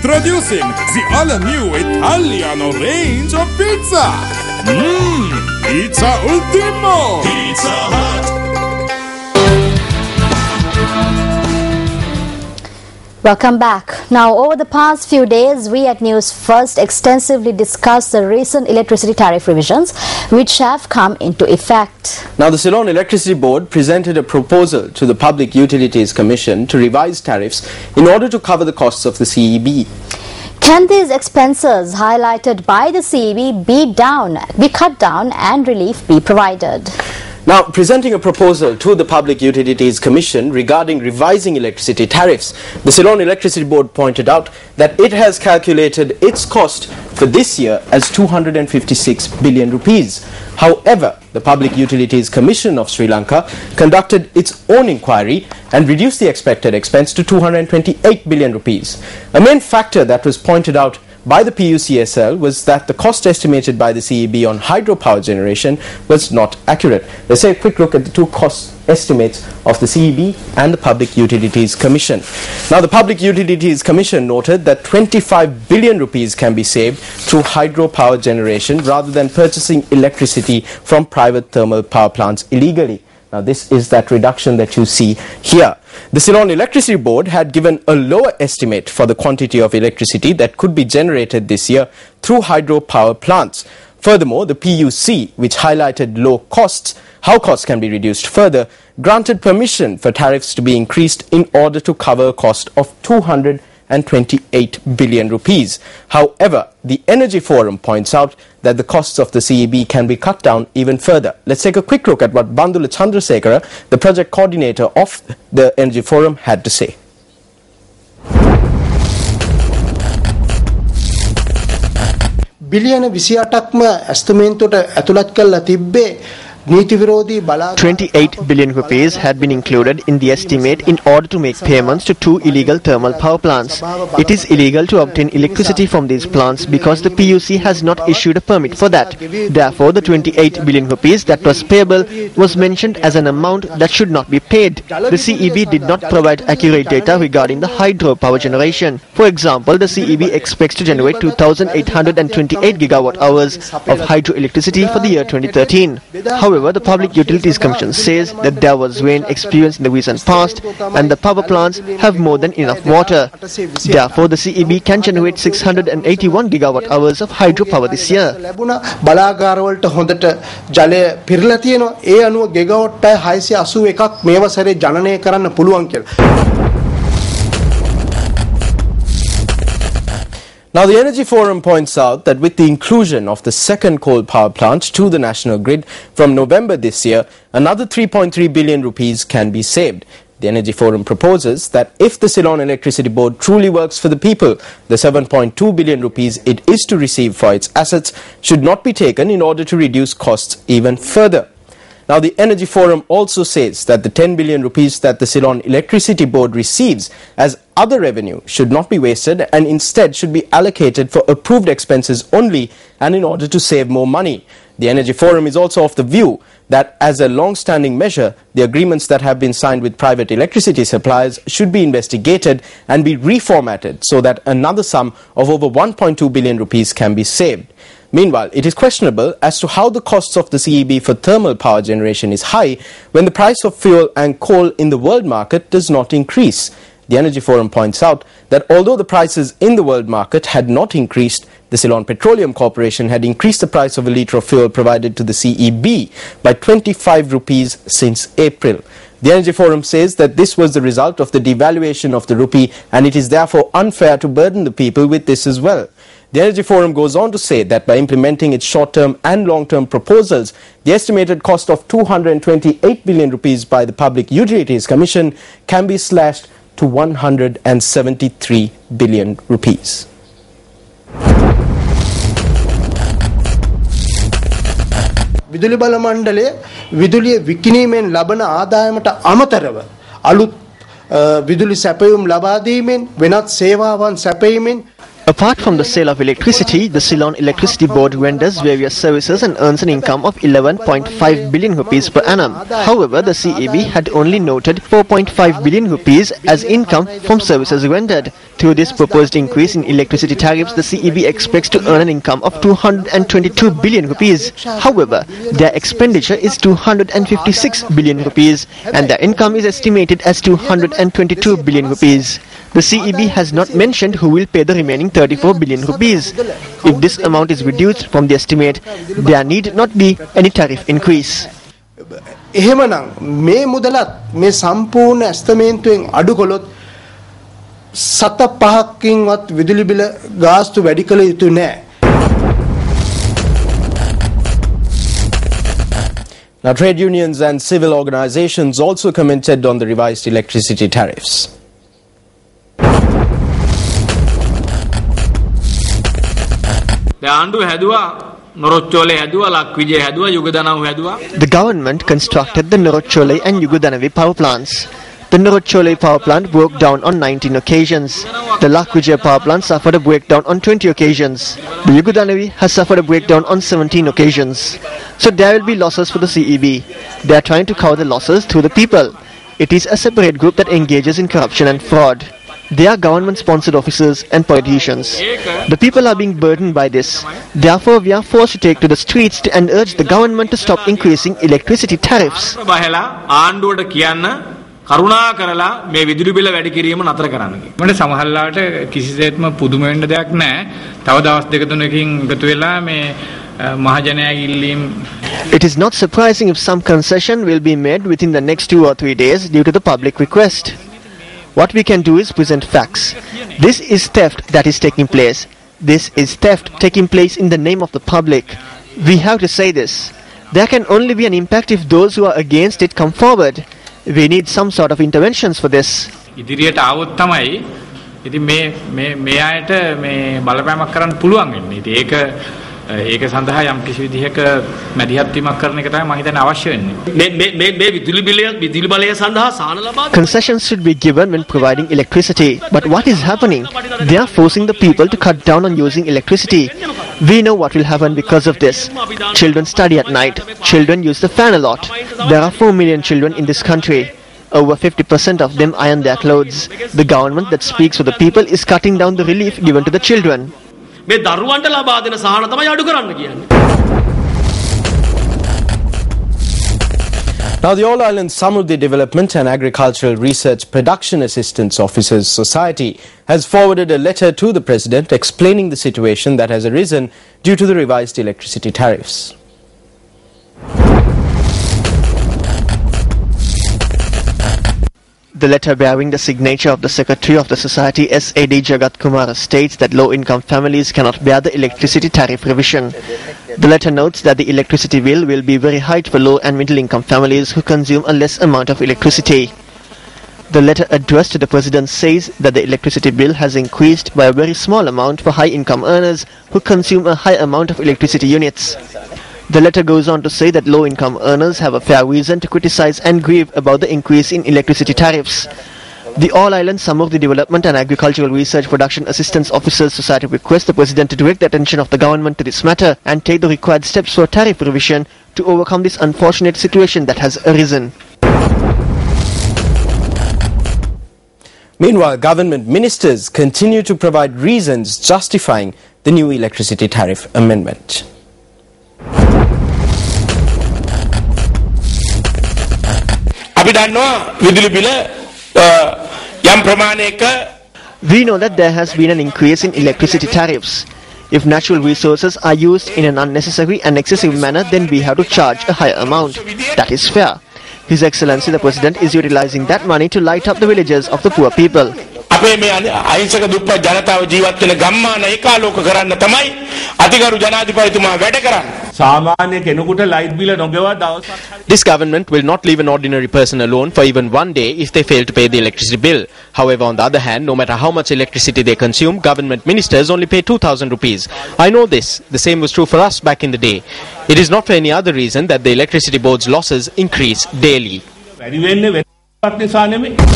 Introducing the all-new Italiano range of pizza. Pizza Ultimo. Pizza Hut. Welcome back. Now, over the past few days, we at News First extensively discussed the recent electricity tariff revisions, which have come into effect. Now, the Ceylon Electricity Board presented a proposal to the Public Utilities Commission to revise tariffs in order to cover the costs of the CEB. Can these expenses highlighted by the CEB be cut down and relief be provided? Now, presenting a proposal to the Public Utilities Commission regarding revising electricity tariffs, the Ceylon Electricity Board pointed out that it has calculated its cost for this year as 256 billion rupees. However, the Public Utilities Commission of Sri Lanka conducted its own inquiry and reduced the expected expense to 228 billion rupees. A main factor that was pointed out by the PUCSL was that the cost estimated by the CEB on hydropower generation was not accurate. Let's take a quick look at the two cost estimates of the CEB and the Public Utilities Commission. Now, the Public Utilities Commission noted that 25 billion rupees can be saved through hydropower generation rather than purchasing electricity from private thermal power plants illegally. Now, this is that reduction that you see here. The Ceylon Electricity Board had given a lower estimate for the quantity of electricity that could be generated this year through hydropower plants. Furthermore, the PUC, which highlighted low costs, how costs can be reduced further, granted permission for tariffs to be increased in order to cover a cost of 228 billion rupees. However, the Energy Forum points out that the costs of the CEB can be cut down even further. Let's take a quick look at what Bandula Chandrasekara, the project coordinator of the Energy Forum, had to say. Billion 28ක්ම ඇස්තමේන්තුවට ඇතුළත් කරලා තිබ්බේ 28 billion rupees had been included in the estimate in order to make payments to two illegal thermal power plants. It is illegal to obtain electricity from these plants because the PUC has not issued a permit for that. Therefore, the 28 billion rupees that was payable was mentioned as an amount that should not be paid. The CEB did not provide accurate data regarding the hydropower generation. For example, the CEB expects to generate 2,828 gigawatt hours of hydroelectricity for the year 2013. However, the Public Utilities Commission says that there was rain experienced in the recent past and the power plants have more than enough water. Therefore, the CEB can generate 681 gigawatt hours of hydropower this year. බලාගාරවලට හොඳට ජලය පිරලා තියෙනවා. ඒ අනුව ගෙගාවොට් 681ක් මේ වසරේ ජනනය කරන්න පුළුවන් කියලා. Now, the Energy Forum points out that with the inclusion of the second coal power plant to the national grid from November this year, another 3.3 billion rupees can be saved. The Energy Forum proposes that if the Ceylon Electricity Board truly works for the people, the 7.2 billion rupees it is to receive for its assets should not be taken in order to reduce costs even further. Now, the Energy Forum also says that the 10 billion rupees that the Ceylon Electricity Board receives as other revenue should not be wasted and instead should be allocated for approved expenses only and in order to save more money. The Energy Forum is also of the view that as a long-standing measure, the agreements that have been signed with private electricity suppliers should be investigated and be reformatted so that another sum of over 1.2 billion rupees can be saved. Meanwhile, it is questionable as to how the costs of the CEB for thermal power generation is high when the price of fuel and coal in the world market does not increase. The Energy Forum points out that although the prices in the world market had not increased, the Ceylon Petroleum Corporation had increased the price of a litre of fuel provided to the CEB by 25 rupees since April. The Energy Forum says that this was the result of the devaluation of the rupee and it is therefore unfair to burden the people with this as well. The Energy Forum goes on to say that by implementing its short-term and long-term proposals, the estimated cost of 228 billion rupees by the Public Utilities Commission can be slashed to 173 billion rupees. විදුලි බල මණ්ඩලය විදුලිය විකිණීමෙන් ලබන ආදායමට අමතරව අලුත් විදුලි සැපයුම් ලබා දීමෙන් වෙනත් සේවාවන් සැපයීමෙන් Apart from the sale of electricity, the Ceylon Electricity Board renders various services and earns an income of 11.5 billion rupees per annum. However, the CEB had only noted 4.5 billion rupees as income from services rendered. Through this proposed increase in electricity tariffs, the CEB expects to earn an income of 222 billion rupees. However, their expenditure is 256 billion rupees and their income is estimated as 222 billion rupees. The CEB has not mentioned who will pay the remaining 34 billion rupees. If this amount is reduced from the estimate, there need not be any tariff increase. එහෙමනම් මේ මුදලත් මේ සම්පූර්ණ ඇස්තමේන්තුවෙන් අඩු කළොත් සත පහකින්වත් විදුලි බිල ගාස්තු වැඩි කළ යුතු නැහැ. Now, trade unions and civil organizations also commented on the revised electricity tariffs. The government constructed the Norotchole and Yugudanavi power plants. The Norotchole power plant broke down on 19 occasions. The Lakvijay power plant suffered a breakdown on 20 occasions. The Yugudanavi has suffered a breakdown on 17 occasions. So there will be losses for the CEB. They are trying to cover the losses through the people. It is a separate group that engages in corruption and fraud. They are government-sponsored officers and politicians. The people are being burdened by this. Therefore, we are forced to take to the streets and urge the government to stop increasing electricity tariffs. කරුණා කරලා මේ විදුලි බිල වැඩි කිරීම නතර කරන්න කියලා. මට සමහරලාට කිසිසේත්ම පුදුම වෙන්න දෙයක් නැහැ. තව දවස් දෙක තුනකින් එකතු වෙලා මේ මහජනයාගේ ඉල්ලීම්. It is not surprising if some concession will be made within the next 2 or 3 days due to the public request. What we can do is present facts. This is theft that is taking place. This is theft taking place in the name of the public. We have to say this. There can only be an impact if those who are against it come forward. We need some sort of interventions for this. ඉදිරියට આવොත් තමයි ඉතින් මේ අයට මේ බලපෑමක් කරන්න පුළුවන් වෙන්නේ. ඉතින් ඒක සඳහා යම් කිසි විදිහක මැදිහත් වීමක් කරන එක තමයි මම හිතන්නේ අවශ්‍ය වෙන්නේ. මේ විදුලි බලය සඳහා සාන ලබා Concessions should be given when providing electricity. But what is happening? They are forcing the people to cut down on using electricity. We know what will happen because of this. Children study at night. Children use the fan a lot. There are 4 million children in this country. Over 50% of them iron their clothes. The government that speaks for the people is cutting down the relief given to the children. මේ දරුවන්ට ලබා දෙන සහන තමයි අඩු කරන්න කියන්නේ. Now, the All Island Samruddhi Development and Agricultural Research Production Assistance Officers Society has forwarded a letter to the President explaining the situation that has arisen due to the revised electricity tariffs. The letter bearing the signature of the Secretary of the Society S.A.D. Jagat Kumar states that low-income families cannot bear the electricity tariff revision. The letter notes that the electricity bill will be very high for low and middle-income families who consume a less amount of electricity. The letter addressed to the President says that the electricity bill has increased by a very small amount for high-income earners who consume a high amount of electricity units. The letter goes on to say that low-income earners have a fair reason to criticize and grieve about the increase in electricity tariffs. The All Island Samruddhi Development and Agricultural Research Production Assistance Officers Society requests the President to direct the attention of the government to this matter and take the required steps for tariff revision to overcome this unfortunate situation that has arisen. Meanwhile, government ministers continue to provide reasons justifying the new electricity tariff amendment. We know that there has been an increase in electricity tariffs. If natural resources are used in an unnecessary and excessive manner, then we have to charge a higher amount. That is fair. His Excellency the President is utilizing that money to light up the villages of the poor people. අපේ මේ අහිංසක දුප්පත් ජනතාව ජීවත් වෙන ගම්මාන ඒකාලෝක කරන්න තමයි අතිගරු ජනාධිපතිතුමා වැඩ කරන්නේ. සාමාන්‍ය කෙනෙකුට ලයිට් බිල නොගෙවා දවසක්. This government will not leave an ordinary person alone for even one day if they fail to pay the electricity bill. However, on the other hand, no matter how much electricity they consume, government ministers only pay 2,000 rupees. I know this. The same was true for us back in the day. It is not for any other reason that the electricity board's losses increase daily. වැඩි වෙන්නේ වෙනත් නිසා නෙමෙයි.